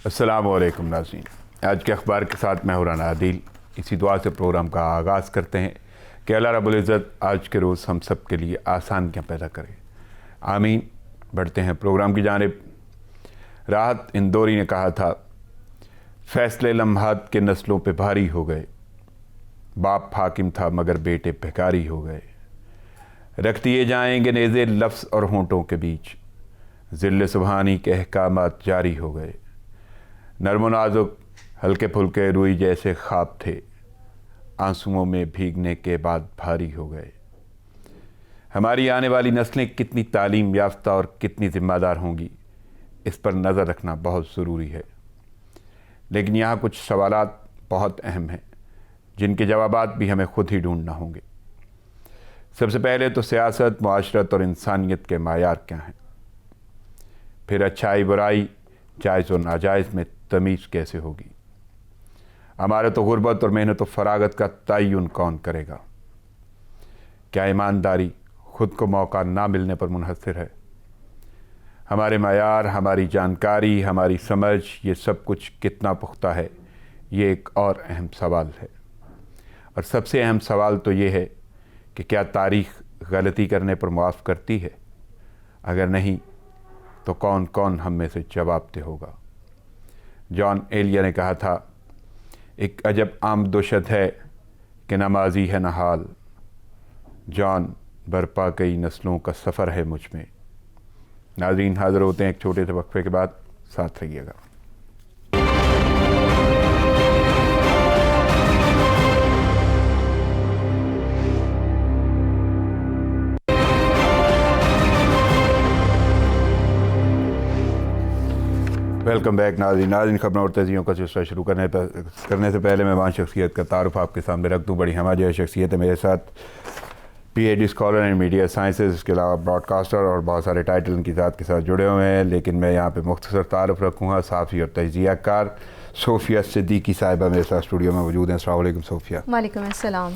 السلام علیکم ناظرین، آج کے اخبار کے ساتھ میں رانا عادل اسی دعا سے پروگرام کا آغاز کرتے ہیں کہ اللہ رب العزت آج کے روز ہم سب کے لیے آسانیاں پیدا کرے، آمین۔ بڑھتے ہیں پروگرام کی جانب۔ راحت اندوری نے کہا تھا، فیصلے لمحات کے نسلوں پہ بھاری ہو گئے، باپ حاکم تھا مگر بیٹے بھکاری ہو گئے، رکھ دیے جائیں گے نیزے لفظ اور ہونٹوں کے بیچ، ذل سبحانی کے احکامات جاری ہو گئے، نرم و نازک ہلکے پھلکے روئی جیسے خواب تھے، آنسوؤں میں بھیگنے کے بعد بھاری ہو گئے۔ ہماری آنے والی نسلیں کتنی تعلیم یافتہ اور کتنی ذمہ دار ہوں گی، اس پر نظر رکھنا بہت ضروری ہے، لیکن یہاں کچھ سوالات بہت اہم ہیں جن کے جوابات بھی ہمیں خود ہی ڈھونڈنا ہوں گے۔ سب سے پہلے تو سیاست، معاشرت اور انسانیت کے معیار کیا ہیں؟ پھر اچھائی برائی، جائز و ناجائز میں تمیز کیسے ہوگی؟ ہمارے تو غربت اور محنت و فراغت کا تعین کون کرے گا؟ کیا ایمانداری خود کو موقع نہ ملنے پر منحصر ہے؟ ہمارے معیار، ہماری جانکاری، ہماری سمجھ، یہ سب کچھ کتنا پختہ ہے؟ یہ ایک اور اہم سوال ہے، اور سب سے اہم سوال تو یہ ہے کہ کیا تاریخ غلطی کرنے پر معاف کرتی ہے؟ اگر نہیں تو کون کون ہم میں سے جواب دہ ہوگا؟ جان ایلیا نے کہا تھا، ایک عجب آمد و شد ہے کہ نہ ماضی ہے نہ حال، جان برپا کئی نسلوں کا سفر ہے مجھ میں۔ ناظرین، حاضر ہوتے ہیں ایک چھوٹے سے وقفے کے بعد، ساتھ رہیے گا۔ ویلکم بیک ناظرین، خبروں اور تجزیوں کا سلسلہ شروع کرنے سے پہلے مہمان شخصیت کا تعارف آپ کے سامنے رکھ دوں۔ بڑی ہمہ جو شخصیت ہے، میرے ساتھ P H D scholar in media sciences, اس کے علاوہ براڈ کاسٹر اور بہت سارے ٹائٹل ان کی ذات کے ساتھ جڑے ہوئے ہیں، لیکن میں یہاں پہ مختصر تعارف رکھوں گا۔ صحافی اور تجزیہ کار صوفیہ صدیقی صاحبہ میرے ساتھ اسٹوڈیو میں موجود ہیں۔ السلام علیکم صوفیہ۔ وعلیکم السلام۔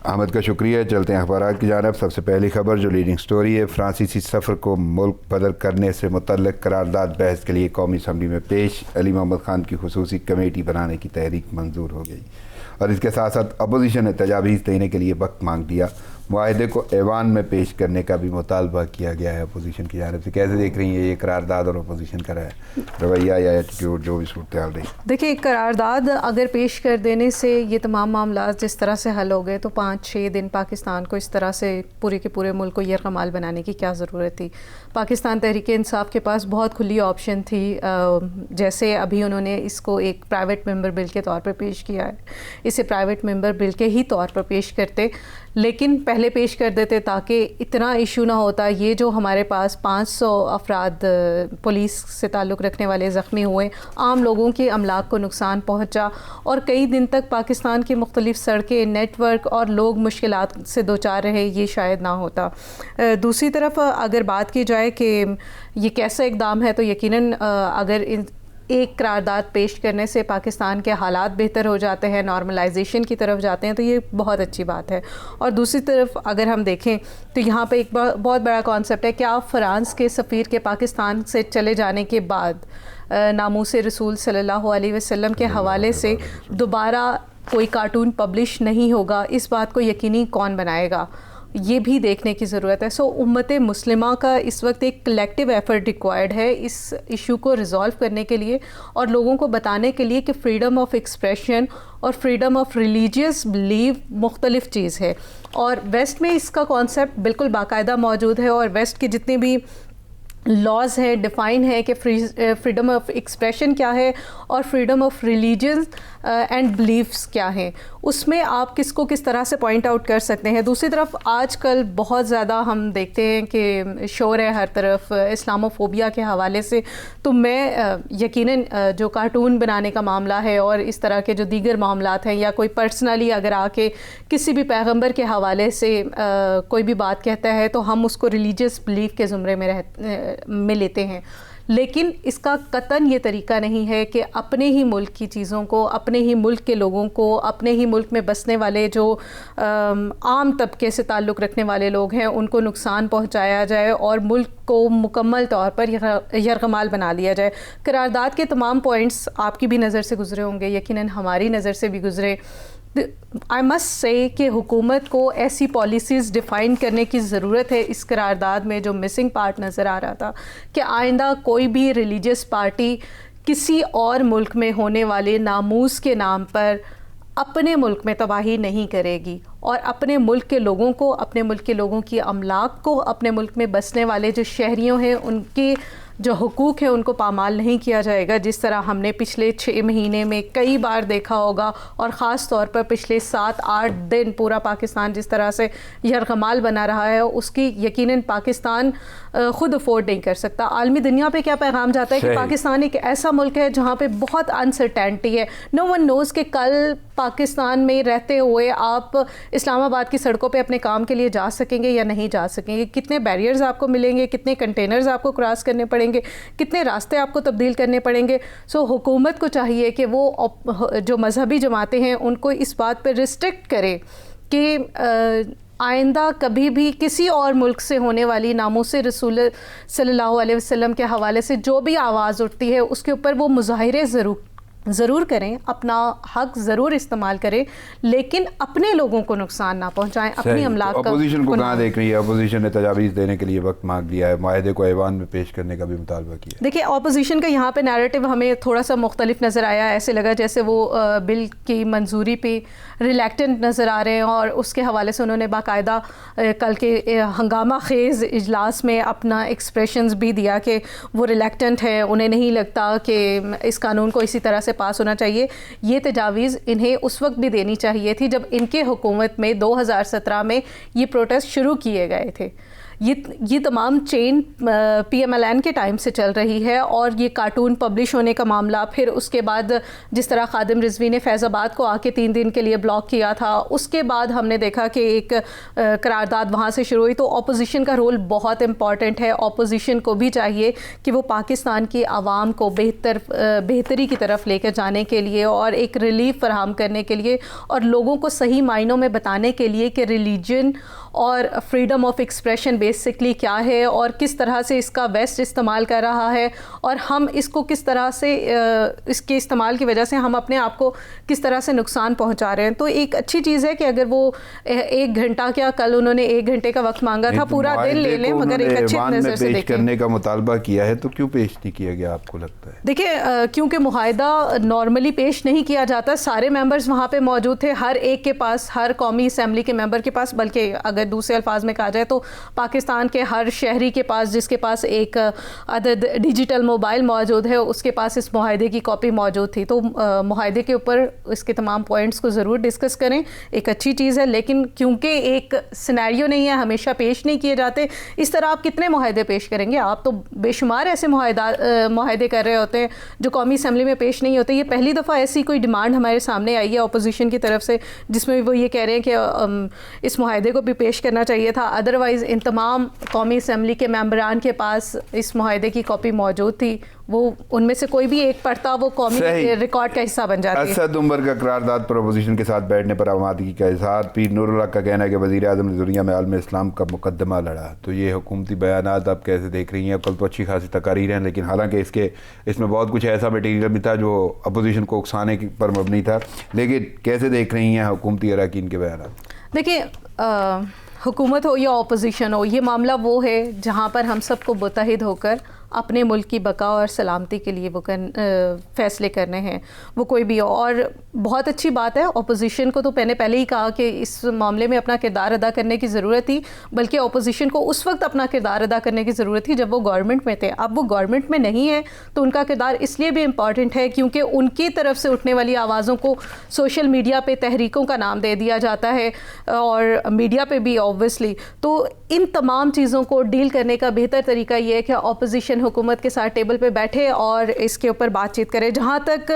احمد کا شکریہ۔ چلتے ہیں اخبارات کی جانب۔ سب سے پہلی خبر جو لیڈنگ سٹوری ہے، فرانسیسی سفر کو ملک بدر کرنے سے متعلق قرارداد بحث کے لیے قومی اسمبلی میں پیش، علی محمد خان کی خصوصی کمیٹی بنانے کی تحریک منظور ہو گئی، اور اس کے ساتھ ساتھ اپوزیشن نے تجاویز دینے کے لیے وقت مانگ دیا۔ معاہدے کو ایوان میں پیش کرنے کا بھی مطالبہ کیا گیا ہے اپوزیشن کی جانب سے۔ کیسے دیکھ رہی ہیں یہ قرارداد اور اپوزیشن کا رویہ یا ایٹیٹیوڈ، جو بھی صورتحال رہی؟ دیکھیے، قرارداد اگر پیش کر دینے سے یہ تمام معاملات جس طرح سے حل ہو گئے تو 5-6 دن پاکستان کو اس طرح سے پورے کے پورے ملک کو یرغمال بنانے کی کیا ضرورت تھی؟ پاکستان تحریک انصاف کے پاس بہت کھلی آپشن تھی، جیسے ابھی انہوں نے اس کو ایک پرائیویٹ ممبر بل کے طور پر پیش کیا ہے، اسے پرائیویٹ ممبر بل کے ہی طور پر پیش کرتے، لیکن پہلے پیش کر دیتے تاکہ اتنا ایشو نہ ہوتا۔ یہ جو ہمارے پاس 500 افراد پولیس سے تعلق رکھنے والے زخمی ہوئے، عام لوگوں کے املاک کو نقصان پہنچا، اور کئی دن تک پاکستان کی مختلف سڑکیں، نیٹ ورک اور لوگ مشکلات سے دوچار رہے، یہ شاید نہ ہوتا۔ دوسری طرف اگر بات کی جائے کہ یہ کیسا اقدام ہے، تو یقیناً اگر ایک قرارداد پیش کرنے سے پاکستان کے حالات بہتر ہو جاتے ہیں، نارملائزیشن کی طرف جاتے ہیں، تو یہ بہت اچھی بات ہے۔ اور دوسری طرف اگر ہم دیکھیں تو یہاں پہ ایک بہت بڑا کانسیپٹ ہے، کیا فرانس کے سفیر کے پاکستان سے چلے جانے کے بعد ناموس رسول صلی اللہ علیہ وسلم کے حوالے سے دوبارہ کوئی کارٹون پبلش نہیں ہوگا؟ اس بات کو یقینی کون بنائے گا؟ یہ بھی دیکھنے کی ضرورت ہے۔ امت مسلمہ کا اس وقت ایک کلیکٹیو ایفرٹ ریکوائرڈ ہے اس ایشو کو ریزالو کرنے کے لیے، اور لوگوں کو بتانے کے لیے کہ فریڈم آف ایکسپریشن اور فریڈم آف ریلیجیس بلیو مختلف چیز ہے، اور ویسٹ میں اس کا کانسیپٹ بالکل باقاعدہ موجود ہے، اور ویسٹ کے جتنے بھی لاز ہیں ڈیفائن ہے کہ فریڈم آف ایکسپریشن کیا ہے اور freedom of religion and beliefs کیا ہیں، اس میں آپ کس کو کس طرح سے پوائنٹ آؤٹ کر سکتے ہیں۔ دوسری طرف آج کل بہت زیادہ ہم دیکھتے ہیں کہ شور ہے ہر طرف اسلامو فوبیا کے حوالے سے، تو میں یقیناً جو کارٹون بنانے کا معاملہ ہے اور اس طرح کے جو دیگر معاملات ہیں، یا کوئی پرسنلی اگر آ کے کسی بھی پیغمبر کے حوالے سے کوئی بھی بات کہتا ہے تو ہم اس کو ریلیجیس بلیف کے زمرے میں لیتے ہیں، لیکن اس کا قطعاً یہ طریقہ نہیں ہے کہ اپنے ہی ملک کی چیزوں کو، اپنے ہی ملک کے لوگوں کو، اپنے ہی ملک میں بسنے والے جو عام طبقے سے تعلق رکھنے والے لوگ ہیں ان کو نقصان پہنچایا جائے اور ملک کو مکمل طور پر یرغمال بنا لیا جائے. قرارداد کے تمام پوائنٹس آپ کی بھی نظر سے گزرے ہوں گے، یقیناً ہماری نظر سے بھی گزرے. آئی مسٹ سے کہ حکومت کو ایسی پالیسیز ڈیفائن کرنے کی ضرورت ہے اس قرارداد میں. جو مسنگ پارٹ نظر آ رہا تھا کہ آئندہ کوئی بھی ریلیجیس پارٹی کسی اور ملک میں ہونے والے ناموس کے نام پر اپنے ملک میں تباہی نہیں کرے گی، اور اپنے ملک کے لوگوں کو، اپنے ملک کے لوگوں کی املاک کو، اپنے ملک میں بسنے والے جو شہریوں ہیں ان کے جو حقوق ہیں ان کو پامال نہیں کیا جائے گا، جس طرح ہم نے پچھلے 6 مہینے میں کئی بار دیکھا ہوگا، اور خاص طور پر پچھلے 7-8 دن پورا پاکستان جس طرح سے یرغمال بنا رہا ہے، اس کی یقیناً پاکستان خود افورڈ نہیں کر سکتا. عالمی دنیا پہ کیا پیغام جاتا ہے کہ پاکستان ایک ایسا ملک ہے جہاں پہ بہت انسرٹینٹی ہے. نو ون نوز کہ کل پاکستان میں رہتے ہوئے آپ اسلام آباد کی سڑکوں پہ اپنے کام کے لیے جا سکیں گے یا نہیں جا سکیں گے، کتنے بیریئرز آپ کو ملیں گے، کتنے کنٹینرز آپ کو کراس کرنے پڑیں گے، کتنے راستے آپ کو تبدیل کرنے پڑیں گے. سو حکومت کو چاہیے کہ وہ جو مذہبی جماعتیں ہیں ان کو اس بات پہ ریسٹرکٹ کرے کہ آئندہ کبھی بھی کسی اور ملک سے ہونے والی ناموس رسول صلی اللہ علیہ وسلم کے حوالے سے جو بھی آواز اٹھتی ہے اس کے اوپر وہ مظاہرے ضرور کریں، اپنا حق ضرور استعمال کریں، لیکن اپنے لوگوں کو نقصان نہ پہنچائیں، اپنی املاک کا. اپوزیشن کو کہاں دیکھ رہی ہے؟ اپوزیشن نے تجاویز دینے کے لیے وقت مانگ لیا ہے، معاہدے کو ایوان میں پیش کرنے کا بھی مطالبہ کیا. دیکھیے اپوزیشن کا یہاں پہ نیریٹو ہمیں تھوڑا سا مختلف نظر آیا. ایسے لگا جیسے وہ بل کی منظوری پہ ریلیکٹنٹ نظر آ رہے ہیں، اور اس کے حوالے سے انہوں نے باقاعدہ کل کے ہنگامہ خیز اجلاس میں اپنا ایکسپریشنز بھی دیا کہ وہ ریلیکٹنٹ ہے، انہیں نہیں لگتا کہ اس قانون کو اسی طرح سے پاس ہونا چاہیے. یہ تجاویز انہیں اس وقت بھی دینی چاہیے تھی جب ان کے حکومت میں 2017 میں یہ پروٹیسٹ شروع کیے گئے تھے. یہ تمام چین پی ایم ایل این کے ٹائم سے چل رہی ہے، اور یہ کارٹون پبلش ہونے کا معاملہ، پھر اس کے بعد جس طرح خادم رضوی نے فیض آباد کو آ کے 3 دن کے لیے بلاک کیا تھا، اس کے بعد ہم نے دیکھا کہ ایک قرارداد وہاں سے شروع ہوئی. تو اپوزیشن کا رول بہت امپورٹنٹ ہے. اپوزیشن کو بھی چاہیے کہ وہ پاکستان کی عوام کو بہتری کی طرف لے کر جانے کے لیے اور ایک ریلیف فراہم کرنے کے لیے اور لوگوں کو صحیح معنوں میں بتانے کے لیے کہ ریلیجن اور فریڈم آف ایکسپریشن بیسکلی کیا ہے اور کس طرح سے اس کا ویسٹ استعمال کر رہا ہے، اور ہم اس کو کس طرح سے اس کے استعمال کی وجہ سے ہم اپنے آپ کو کس طرح سے نقصان پہنچا رہے ہیں. تو ایک اچھی چیز ہے کہ اگر وہ 1 گھنٹہ، کیا کل انہوں نے 1 گھنٹے کا وقت مانگا تھا، پورا دن لے لیں، مگر ایک اچھی نظر سے دیکھیں. کرنے کا مطالبہ کیا ہے تو کیوں پیش نہیں کیا گیا آپ کو لگتا ہے؟ دیکھیں کیونکہ معاہدہ نارملی پیش نہیں کیا جاتا. سارے ممبرز وہاں پہ موجود تھے، ہر ایک کے پاس، ہر قومی اسمبلی کے ممبر کے پاس، بلکہ اگر دوسرے الفاظ میں کہا جائے تو پاکستان کے ہر شہری کے پاس جس کے پاس ایک عدد ڈیجیٹل موبائل موجود ہے اس کے پاس اس معاہدے کی کاپی موجود تھی. تو معاہدے کے اوپر اس کے تمام پوائنٹس کو ضرور ڈسکس کریں، ایک اچھی چیز ہے. لیکن کیونکہ ایک سینیریو نہیں ہے، ہمیشہ پیش نہیں کیے جاتے، اس طرح آپ کتنے معاہدے پیش کریں گے؟ آپ تو بے شمار ایسے معاہدے کر رہے ہوتے ہیں جو قومی اسمبلی میں پیش نہیں ہوتے. یہ پہلی دفعہ ایسی کوئی ڈیمانڈ ہمارے سامنے آئی ہے اپوزیشن کی طرف سے جس میں وہ یہ کہہ رہے ہیں کہ اس معاہدے کو بھی پیش کرنا چاہیے تھا. ادروائز ان تمام قومی اسمبلی کے ممبران کے پاس اس معاہدے کی کاپی موجود تھی، وہ ان میں سے کوئی بھی ایک پڑھتا وہ قومی ریکارڈ کا حصہ بن جاتی. اسد عمر کا قرارداد پر اپوزیشن کے ساتھ بیٹھنے پر آمادگی کا اظہار. پیر نور الحق کا کہنا ہے کہ وزیر اعظم نے دنیا میں عالم اسلام کا مقدمہ لڑا. تو یہ حکومتی بیانات آپ کیسے دیکھ رہی ہیں؟ کل تو اچھی خاصی تقاریر ہیں، لیکن حالانکہ اس میں بہت کچھ ایسا مٹیریل بھی تھا جو اپوزیشن کو اکسانے پر مبنی تھا، لیکن کیسے دیکھ رہی ہیں حکومتی اراکین کے بیانات؟ دیکھیں حکومت ہو یا اپوزیشن ہو، یہ معاملہ وہ ہے جہاں پر ہم سب کو متحد ہو کر اپنے ملک کی بقا اور سلامتی کے لیے وہ فیصلے کرنے ہیں، وہ کوئی بھی ہو. اور بہت اچھی بات ہے، اپوزیشن کو تو میں نے پہلے ہی کہا کہ اس معاملے میں اپنا کردار ادا کرنے کی ضرورت تھی، بلکہ اپوزیشن کو اس وقت اپنا کردار ادا کرنے کی ضرورت تھی جب وہ گورنمنٹ میں تھے. اب وہ گورنمنٹ میں نہیں ہے تو ان کا کردار اس لیے بھی امپورٹنٹ ہے کیونکہ ان کی طرف سے اٹھنے والی آوازوں کو سوشل میڈیا پہ تحریکوں کا نام دے دیا جاتا ہے، اور میڈیا پہ بھی آبویسلی. تو ان تمام چیزوں کو ڈیل کرنے کا بہتر طریقہ یہ ہے کہ اپوزیشن حکومت کے ساتھ ٹیبل پہ بیٹھے اور اس کے اوپر بات چیت کرے. جہاں تک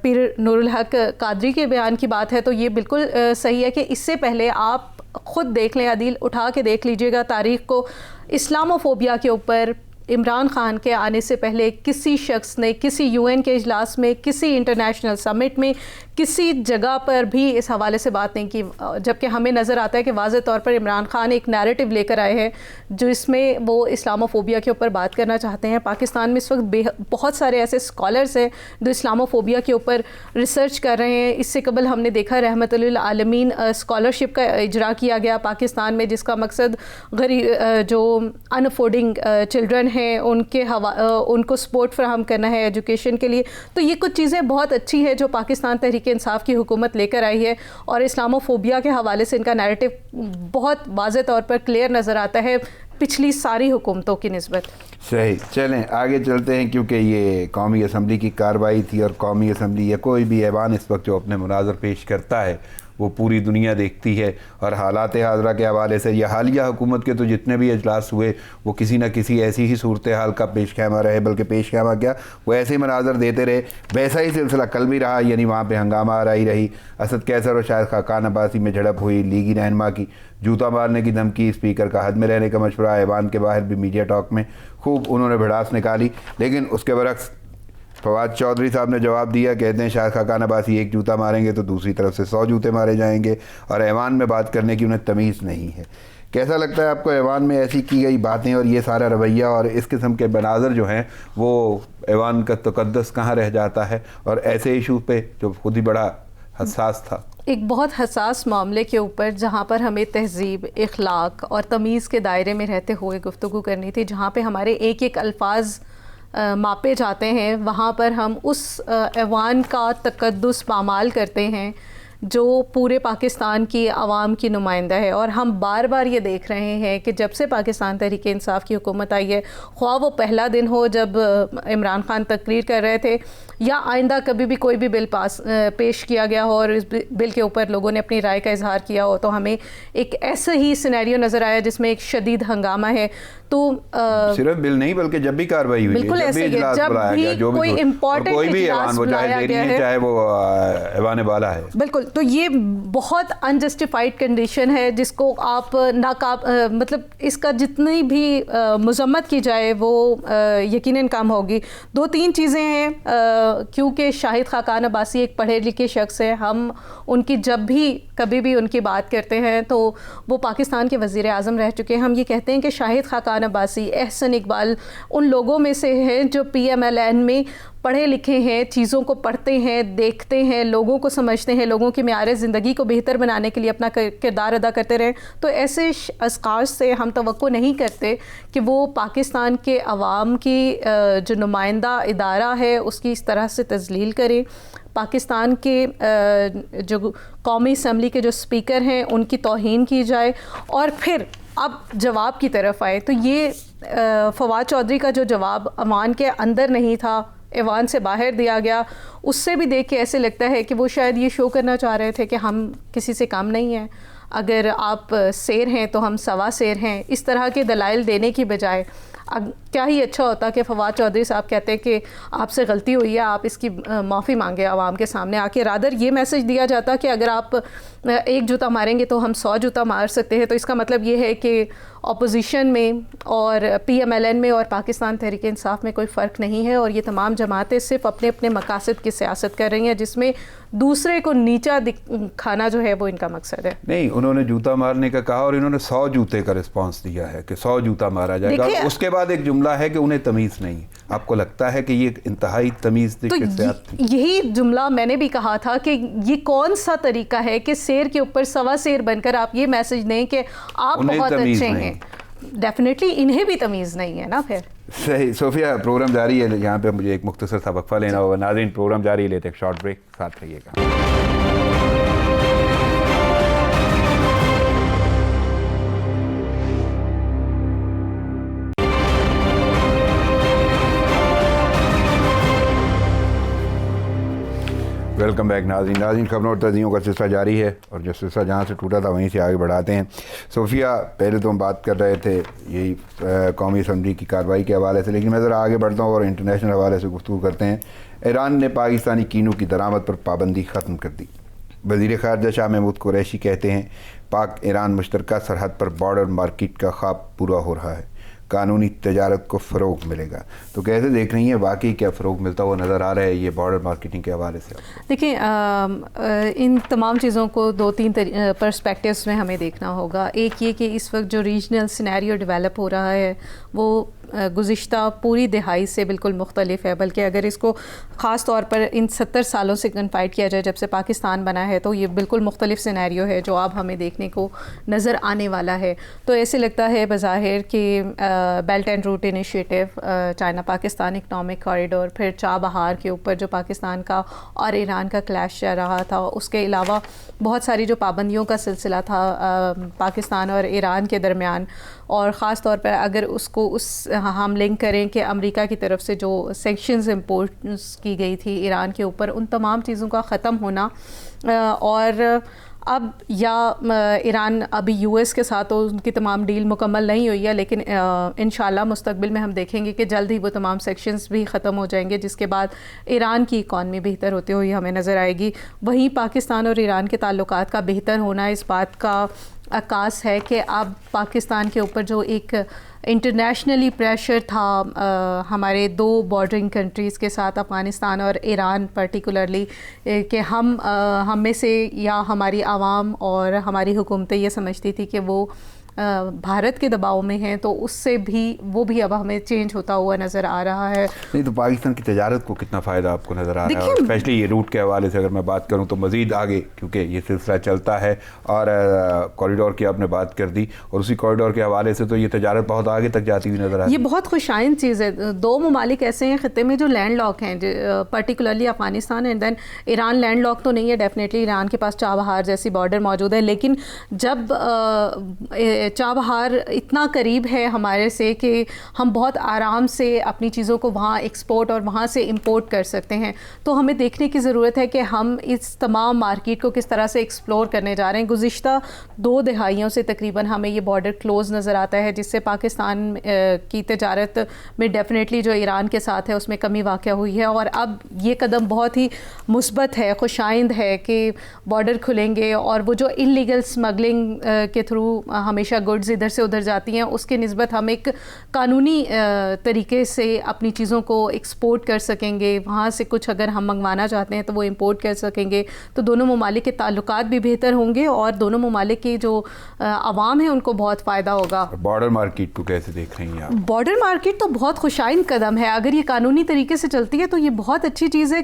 پیر نور الحق قادری کے بیان کی بات ہے تو یہ بالکل صحیح ہے کہ اس سے پہلے آپ خود دیکھ لیں، عدیل اٹھا کے دیکھ لیجئے گا تاریخ کو، اسلاموفوبیا کے اوپر عمران خان کے آنے سے پہلے کسی شخص نے کسی UN کے اجلاس میں, کسی انٹرنیشنل سمٹ میں, کسی جگہ پر بھی اس حوالے سے بات نہیں کی, جبکہ ہمیں نظر آتا ہے کہ واضح طور پر عمران خان ایک نیریٹو لے کر آئے ہیں جو اس میں وہ اسلاموفوبیا کے اوپر بات کرنا چاہتے ہیں. پاکستان میں اس وقت بہت سارے ایسے اسکالرز ہیں جو اسلاموفوبیا کے اوپر ریسرچ کر رہے ہیں. اس سے قبل ہم نے دیکھا رحمت للعالمین اسکالرشپ کا اجرا کیا گیا پاکستان میں, جس کا مقصد غریب جو ان افورڈنگ چلڈرن ہیں ان کو سپورٹ فراہم کرنا ہے ایجوکیشن کے لیے. تو یہ کچھ چیزیں بہت اچھی ہیں جو پاکستان تحریک انصاف کی حکومت لے کر آئی ہے, اور اسلاموفوبیا کے حوالے سے ان کا نیریٹو بہت واضح طور پر کلیئر نظر آتا ہے پچھلی ساری حکومتوں کی نسبت. صحیح, چلیں آگے چلتے ہیں, کیونکہ یہ قومی اسمبلی کی کارروائی تھی, اور قومی اسمبلی یا کوئی بھی ایوان اس وقت جو اپنے مناظر پیش کرتا ہے وہ پوری دنیا دیکھتی ہے, اور حالات حاضرہ کے حوالے سے یہ حالیہ حکومت کے تو جتنے بھی اجلاس ہوئے وہ کسی نہ کسی ایسی ہی صورتحال کا پیش خیمہ رہے, بلکہ پیش خیمہ کیا وہ ایسے ہی مناظر دیتے رہے. ویسا ہی سلسلہ کل بھی رہا, یعنی وہاں پہ ہنگامہ آرائی رہی. اسد کیسر اور شاہد خاقان عباسی میں جھڑپ ہوئی, لیگی رہنما کی جوتا مارنے کی دھمکی, اسپیکر کا حد میں رہنے کا مشورہ, ایوان کے باہر بھی میڈیا ٹاک میں خوب انہوں نے بھڑاس نکالی. لیکن اس کے برعکس فواد چودھری صاحب نے جواب دیا, کہتے ہیں شاہد خاقان عباسی ایک جوتا ماریں گے تو دوسری طرف سے 100 جوتے مارے جائیں گے, اور ایوان میں بات کرنے کی انہیں تمیز نہیں ہے. کیسا لگتا ہے آپ کو ایوان میں ایسی کی گئی باتیں اور یہ سارا رویہ اور اس قسم کے مناظر جو ہیں وہ ایوان کا تقدس کہاں رہ جاتا ہے, اور ایسے ایشو پہ جو خود ہی بڑا حساس تھا, ایک بہت حساس معاملے کے اوپر جہاں پر ہمیں تہذیب, اخلاق اور تمیز کے دائرے میں رہتے ہوئے گفتگو کرنی تھی, جہاں پہ ہمارے ایک ایک الفاظ ماپے جاتے ہیں, وہاں پر ہم اس ایوان کا تقدس پامال کرتے ہیں جو پورے پاکستان کی عوام کی نمائندہ ہے. اور ہم بار بار یہ دیکھ رہے ہیں کہ جب سے پاکستان تحریک انصاف کی حکومت آئی ہے, خواہ وہ پہلا دن ہو جب عمران خان تقریر کر رہے تھے, یا آئندہ کبھی بھی کوئی بھی بل پیش کیا گیا ہو اور اس بل کے اوپر لوگوں نے اپنی رائے کا اظہار کیا ہو, تو ہمیں ایک ایسا ہی سینیریو نظر آیا جس میں ایک شدید ہنگامہ ہے. تو صرف بل نہیں بلکہ جب بھی کارروائی ہوئی, بالکل ایسے ہی جب بھی کوئی امپورٹنٹ اجلاس بلایا گیا ہے, چاہے وہ ایوان بالا ہے, بالکل, تو یہ بہت انجسٹیفائڈ کنڈیشن ہے جس کو آپ مطلب اس کا جتنی بھی مذمت کی جائے وہ یقیناً کم ہوگی. 2-3 چیزیں ہیں, کیونکہ شاہد خاقان عباسی ایک پڑھے لکھے شخص ہیں, ہم ان کی جب بھی کبھی بھی ان کی بات کرتے ہیں تو وہ پاکستان کے وزیر اعظم رہ چکے ہیں. ہم یہ کہتے ہیں کہ شاہد خاقان عباسی, احسن اقبال ان لوگوں میں سے ہیں جو PMLN میں پڑھے لکھے ہیں, چیزوں کو پڑھتے ہیں, دیکھتے ہیں, لوگوں کو سمجھتے ہیں, لوگوں کی معیار زندگی کو بہتر بنانے کے لیے اپنا کردار ادا کرتے رہیں. تو ایسے اشخاص سے ہم توقع نہیں کرتے کہ وہ پاکستان کے عوام کی جو نمائندہ ادارہ ہے اس کی اس طرح سے تذلیل کریں. پاکستان کے جو قومی اسمبلی کے جو اسپیکر ہیں ان کی توہین کی جائے. اور پھر اب جواب کی طرف آئے تو یہ فواد چودھری کا جو جواب ایوان کے اندر نہیں تھا, ایوان سے باہر دیا گیا, اس سے بھی دیکھ کے ایسے لگتا ہے کہ وہ شاید یہ شو کرنا چاہ رہے تھے کہ ہم کسی سے کم نہیں ہیں, اگر آپ سیر ہیں تو ہم سوا سیر ہیں. اس طرح کے دلائل دینے کی بجائے کیا ہی اچھا ہوتا کہ فواد چودھری صاحب کہتے ہیں کہ آپ سے غلطی ہوئی ہے, آپ اس کی معافی مانگے عوام کے سامنے آ کے. رادر یہ میسج دیا جاتا کہ اگر آپ ایک جوتا ماریں گے تو ہم 100 جوتا مار سکتے ہیں. تو اس کا مطلب یہ ہے کہ اپوزیشن میں اور PMLN میں اور پاکستان تحریک انصاف میں کوئی فرق نہیں ہے, اور یہ تمام جماعتیں صرف اپنے اپنے مقاصد کی سیاست کر رہی ہیں جس میں دوسرے کو نیچا کھانا جو ہے وہ ان کا مقصد ہے. نہیں, انہوں نے جوتا مارنے کا کہا اور انہوں نے 100 جوتے کا رسپانس دیا ہے کہ 100 جوتا مارا جائے گا. اس کے بعد ایک جملہ ہے کہ انہیں تمیز نہیں. آپ کو لگتا ہے کہ یہ انتہائی تمیز تو یہی جملہ میں نے بھی کہا تھا کہ یہ کون سا طریقہ ہے کہ سیر کے اوپر سوا سیر بن کر آپ یہ میسج دیں کہ آپ بہت اچھے ہیں. ڈیفینیٹلی انہیں بھی تمیز نہیں ہے نا. پھر صحیح. صوفیہ, پروگرام جاری ہے, یہاں پہ مجھے ایک مختصر سا وقفہ لینا ہوگا. ناظرین, پروگرام جاری لیتے ایک شارٹ بریک, ساتھ رہیے گا. ویلکم بیک ناظرین. خبروں اور تجزیوں کا سلسلہ جاری ہے, اور جو سلسلہ جہاں سے ٹوٹا تھا وہیں سے آگے بڑھاتے ہیں. صوفیہ, پہلے تو ہم بات کر رہے تھے یہی قومی اسمبلی کی کارروائی کے حوالے سے, لیکن میں ذرا آگے بڑھتا ہوں اور انٹرنیشنل حوالے سے گفتگو کرتے ہیں. ایران نے پاکستانی کینوں کی درآمد پر پابندی ختم کر دی. وزیر خارجہ شاہ محمود قریشی کہتے ہیں پاک ایران مشترکہ سرحد پر بارڈر مارکیٹ کا خواب پورا ہو رہا ہے. قانونی تجارت کو فروغ ملے گا. تو کیسے دیکھ رہی ہیں, واقعی کیا فروغ ملتا ہوا نظر آ رہا ہے یہ بارڈر مارکیٹنگ کے حوالے سے؟ دیکھیں ان تمام چیزوں کو 2-3 پرسپیکٹیوز میں ہمیں دیکھنا ہوگا. ایک یہ کہ اس وقت جو ریجنل سینیریو ڈیولپ ہو رہا ہے وہ گزشتہ پوری دہائی سے بالکل مختلف ہے, بلکہ اگر اس کو خاص طور پر ان 70 سالوں سے کنفائڈ کیا جائے جب سے پاکستان بنا ہے تو یہ بالکل مختلف سینیریو ہے جو اب ہمیں دیکھنے کو نظر آنے والا ہے. تو ایسے لگتا ہے بظاہر کہ belt and road initiative, China Pakistan economic corridor, پھر چابہار کے اوپر جو پاکستان کا اور ایران کا کلیش چل رہا تھا, اس کے علاوہ بہت ساری جو پابندیوں کا سلسلہ تھا پاکستان اور ایران کے درمیان, اور خاص طور پر اگر اس کو ہم لنک کریں کہ امریکہ کی طرف سے جو سینکشنز امپوز کی گئی تھی ایران کے اوپر, ان تمام چیزوں کا ختم ہونا, اور اب یا ایران ابھی یو ایس کے ساتھ تو ان کی تمام ڈیل مکمل نہیں ہوئی ہے, لیکن انشاءاللہ مستقبل میں ہم دیکھیں گے کہ جلد ہی وہ تمام سیکشنز بھی ختم ہو جائیں گے, جس کے بعد ایران کی اکانومی بہتر ہوتے ہوئی ہمیں نظر آئے گی. وہیں پاکستان اور ایران کے تعلقات کا بہتر ہونا اس بات کا عکاس ہے کہ اب پاکستان کے اوپر جو ایک انٹرنیشنلی پریشر تھا ہمارے 2 بارڈرنگ کنٹریز کے ساتھ, افغانستان اور ایران پرٹیکولرلی, کہ ہم میں سے یا ہماری عوام اور ہماری حکومتیں یہ سمجھتی تھی کہ وہ بھارت کے دباؤ میں ہیں, تو اس سے بھی وہ بھی اب ہمیں چینج ہوتا ہوا نظر آ رہا ہے. نہیں تو پاکستان کی تجارت کو کتنا فائدہ آپ کو نظر آ رہا ہے, اسپیشلی یہ روٹ کے حوالے سے اگر میں بات کروں تو مزید آگے, کیونکہ یہ سلسلہ چلتا ہے, اور کوریڈور کی آپ نے بات کر دی, اور اسی کوریڈور کے حوالے سے تو یہ تجارت بہت آگے تک جاتی ہوئی نظر آتی ہے. یہ بہت خوش آئند چیز ہے. 2 ممالک ایسے ہیں خطے میں جو لینڈ لاک ہیں, particularly Afghanistan, and then Iran land lock تو نہیں ہے, ڈیفینیٹلی ایران کے پاس چابہار جیسی بارڈر موجود ہے, لیکن جب چابہار اتنا قریب ہے ہمارے سے کہ ہم بہت آرام سے اپنی چیزوں کو وہاں ایکسپورٹ اور وہاں سے امپورٹ کر سکتے ہیں, تو ہمیں دیکھنے کی ضرورت ہے کہ ہم اس تمام مارکیٹ کو کس طرح سے ایکسپلور کرنے جا رہے ہیں. گزشتہ 2 دہائیوں سے تقریباً ہمیں یہ بارڈر کلوز نظر آتا ہے, جس سے پاکستان کی تجارت میں ڈیفینیٹلی جو ایران کے ساتھ ہے اس میں کمی واقع ہوئی ہے, اور اب یہ قدم بہت ہی مثبت ہے, خوش آئند ہے کہ بارڈر کھلیں گے, اور وہ جو انلیگل اسمگلنگ کے تھرو ہمیشہ گڈز ادھر سے ادھر جاتی ہیں, اس کے نسبت ہم ایک قانونی طریقے سے اپنی چیزوں کو ایکسپورٹ کر سکیں گے, وہاں سے کچھ اگر ہم منگوانا چاہتے ہیں تو وہ امپورٹ کر سکیں گے, تو دونوں ممالک کے تعلقات بھی بہتر ہوں گے, اور دونوں ممالک کی جو عوام ہیں ان کو بہت فائدہ ہوگا. بارڈر مارکیٹ کو کیسے دیکھ رہی ہیں آپ؟ بارڈر مارکیٹ تو بہت خوش آئند قدم ہے, اگر یہ قانونی طریقے سے چلتی ہے تو یہ بہت اچھی چیز ہے.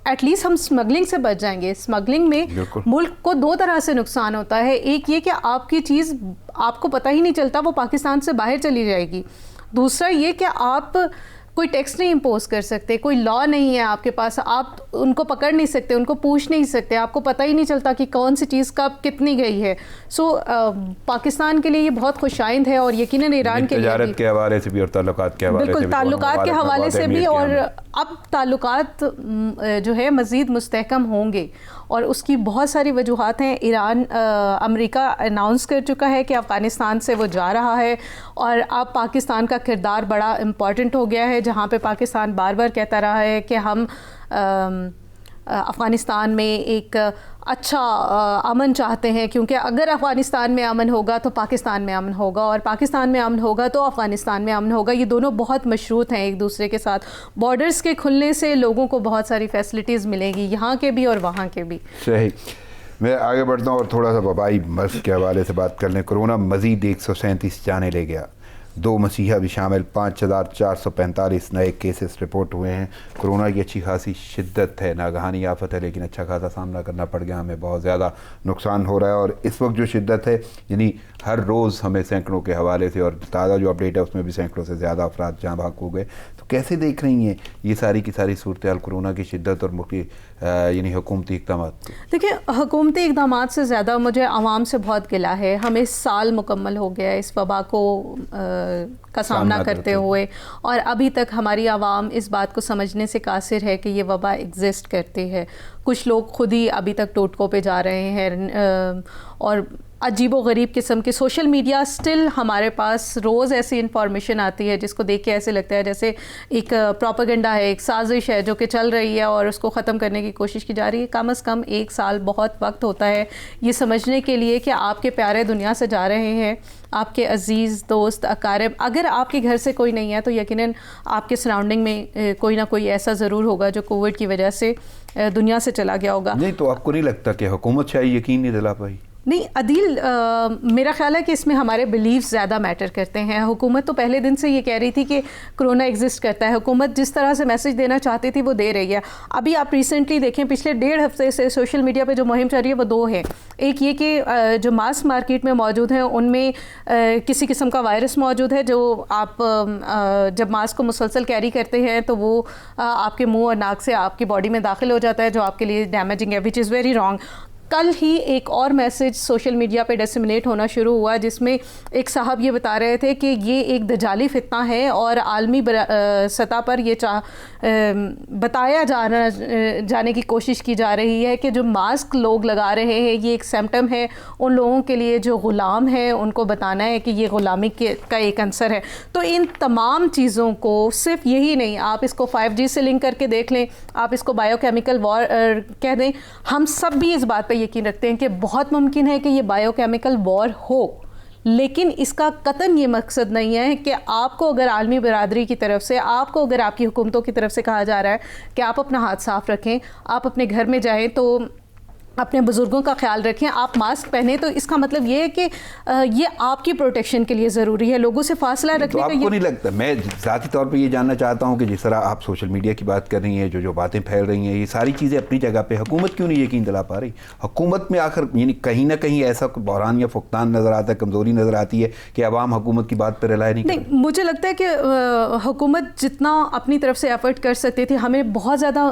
ایٹ لیسٹ ہم اسمگلنگ سے بچ جائیں گے. اسمگلنگ میں ملک کو 2 طرح سے نقصان ہوتا ہے, ایک یہ کہ آپ کی چیز آپ کو پتہ ہی نہیں چلتا وہ پاکستان سے باہر چلی جائے گی, دوسرا یہ کہ آپ کوئی ٹیکس نہیں امپوز کر سکتے, کوئی لا نہیں ہے آپ کے پاس, آپ ان کو پکڑ نہیں سکتے, ان کو پوچھ نہیں سکتے, آپ کو پتہ ہی نہیں چلتا کہ کون سی چیز کب کتنی گئی ہے. سو پاکستان کے لیے یہ بہت خوش آئند ہے, اور یقیناً ایران کے لیے تجارت کے حوالے سے بھی اور تعلقات کے حوالے سے بھی, بالکل تعلقات کے حوالے سے بھی, اور اب تعلقات جو ہے مزید مستحکم ہوں گے, اور اس کی بہت ساری وجوہات ہیں. ایران امریکہ اناؤنس کر چکا ہے کہ افغانستان سے وہ جا رہا ہے, اور اب پاکستان کا کردار بڑا امپورٹنٹ ہو گیا ہے, جہاں پہ پاکستان بار بار کہتا رہا ہے کہ ہم افغانستان میں ایک اچھا امن چاہتے ہیں, کیونکہ اگر افغانستان میں امن ہوگا تو پاکستان میں امن ہوگا, اور پاکستان میں امن ہوگا تو افغانستان میں امن ہوگا. یہ دونوں بہت مشروط ہیں ایک دوسرے کے ساتھ. بارڈرز کے کھلنے سے لوگوں کو بہت ساری فیسلٹیز ملیں گی, یہاں کے بھی اور وہاں کے بھی. صحیح. میں آگے بڑھتا ہوں اور تھوڑا سا وبائی مرض کے حوالے سے بات کر لیں. کرونا مزید 137 جانیں لے گیا, 2 مسیحا بھی شامل, 5445 نئے کیسز رپورٹ ہوئے ہیں. کرونا کی اچھی خاصی شدت ہے, ناگہانی آفت ہے, لیکن اچھا خاصا سامنا کرنا پڑ گیا, ہمیں بہت زیادہ نقصان ہو رہا ہے. اور اس وقت جو شدت ہے, یعنی ہر روز ہمیں سینکڑوں کے حوالے سے, اور تازہ جو اپڈیٹ ہے اس میں بھی سینکڑوں سے زیادہ افراد جاں بحق ہو گئے. تو کیسے دیکھ رہی ہیں یہ ساری کی ساری صورتحال, کرونا کی شدت اور یعنی حکومتی اقدامات؟ دیکھیں, حکومتی اقدامات سے زیادہ مجھے عوام سے بہت گلہ ہے. ہمیں سال مکمل ہو گیا اس وبا کو کا سامنا کرتے ہوئے, اور ابھی تک ہماری عوام اس بات کو سمجھنے سے قاصر ہے کہ یہ وبا ایگزسٹ کرتی ہے. کچھ لوگ خود ہی ابھی تک ٹوٹکوں پہ جا رہے ہیں, اور عجیب و غریب قسم کے سوشل میڈیا اسٹل ہمارے پاس روز ایسی انفارمیشن آتی ہے جس کو دیکھ کے ایسے لگتا ہے جیسے ایک پروپیگنڈا ہے, ایک سازش ہے جو کہ چل رہی ہے اور اس کو ختم کرنے کی کوشش کی جا رہی ہے. کم از کم 1 سال بہت وقت ہوتا ہے یہ سمجھنے کے لیے کہ آپ کے پیارے دنیا سے جا رہے ہیں, آپ کے عزیز دوست اقارب. اگر آپ کے گھر سے کوئی نہیں ہے تو یقیناً آپ کے سراؤنڈنگ میں کوئی نہ کوئی ایسا ضرور ہوگا جو کووڈ کی وجہ سے دنیا سے چلا گیا ہوگا. نہیں تو آپ کو نہیں لگتا کہ حکومت شاید یقین نہیں دلا پائی؟ نہیں عدیل, میرا خیال ہے کہ اس میں ہمارے بلیفز زیادہ میٹر کرتے ہیں. حکومت تو پہلے دن سے یہ کہہ رہی تھی کہ کرونا ایگزسٹ کرتا ہے, حکومت جس طرح سے میسج دینا چاہتی تھی وہ دے رہی ہے. ابھی آپ ریسنٹلی دیکھیں پچھلے 1.5 ہفتے سے سوشل میڈیا پہ جو مہم چل رہی ہے وہ 2 ہیں. ایک یہ کہ جو ماسک مارکیٹ میں موجود ہیں ان میں کسی قسم کا وائرس موجود ہے جو آپ جب ماسک کو مسلسل کیری کرتے ہیں تو وہ آپ کے منہ اور ناک سے آپ کی باڈی میں داخل ہو جاتا ہے جو آپ کے لیے ڈیمیجنگ ہے, وچ از ویری رانگ. کل ہی ایک اور میسج سوشل میڈیا پہ ڈسیمنیٹ ہونا شروع ہوا جس میں ایک صاحب یہ بتا رہے تھے کہ یہ ایک دجالی فتنہ ہے اور عالمی سطح پر یہ بتایا جانے کی کوشش کی جا رہی ہے کہ جو ماسک لوگ لگا رہے ہیں یہ ایک سمپٹم ہے ان لوگوں کے لیے جو غلام ہیں, ان کو بتانا ہے کہ یہ غلامی کا ایک عنصر ہے. تو ان تمام چیزوں کو صرف یہی نہیں, آپ اس کو 5G سے لنک کر کے دیکھ لیں, آپ اس کو بایو کیمیکل وار کہہ دیں. ہم سب بھی اس بات پہ یقین رکھتے ہیں کہ بہت ممکن ہے کہ یہ بایو کیمیکل وار ہو, لیکن اس کا قطعاً یہ مقصد نہیں ہے کہ آپ کو اگر عالمی برادری کی طرف سے, آپ کو اگر آپ کی حکومتوں کی طرف سے کہا جا رہا ہے کہ آپ اپنا ہاتھ صاف رکھیں, آپ اپنے گھر میں جائیں تو اپنے بزرگوں کا خیال رکھیں, آپ ماسک پہنیں, تو اس کا مطلب یہ ہے کہ یہ آپ کی پروٹیکشن کے لیے ضروری ہے. لوگوں سے فاصلہ رکھنے تو کا. آپ کو نہیں لگتا, میں ذاتی طور پہ یہ جاننا چاہتا ہوں کہ جس طرح آپ سوشل میڈیا کی بات کر رہی ہیں, جو باتیں پھیل رہی ہیں, یہ ساری چیزیں اپنی جگہ پہ, حکومت کیوں نہیں یقین دلا پا رہی؟ حکومت میں آخر یعنی کہیں نہ کہیں ایسا بحران یا فقدان نظر آتا ہے, کمزوری نظر آتی ہے کہ عوام حکومت کی بات پہ رلائے نہیں کرتی. مجھے لگتا ہے کہ حکومت جتنا اپنی طرف سے ایفرٹ کر سکتی تھی, ہمیں بہت زیادہ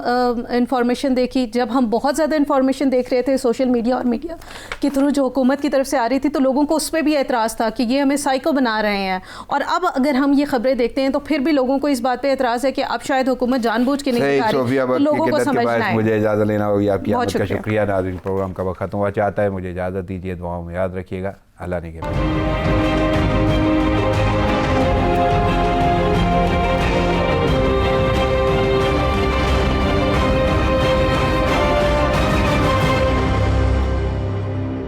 انفارمیشن دیکھی. جب ہم بہت زیادہ انفارمیشن دیکھ رہے تھے سوشل میڈیا اور میڈیا کے تھرو جو حکومت کی طرف سے آ رہی تھی, تو لوگوں کو اس پہ بھی اعتراض تھا کہ یہ ہمیں سائیکو بنا رہے ہیں. اور اب اگر ہم یہ خبریں دیکھتے ہیں تو پھر بھی لوگوں کو اس بات پہ اعتراض ہے کہ اب شاید حکومت جان بوجھ کے نہیں دکھا رہی, لوگوں کو سمجھنا ہے. مجھے اجازت لینا ہوگی, آپ کی بہت آمد کا شکریہ. ناظرین, پروگرام کا وقت ختم ہوا چاہتا ہے, مجھے اجازت دیجیے, دعاؤں میں یاد رکھیے گا. اللہ نے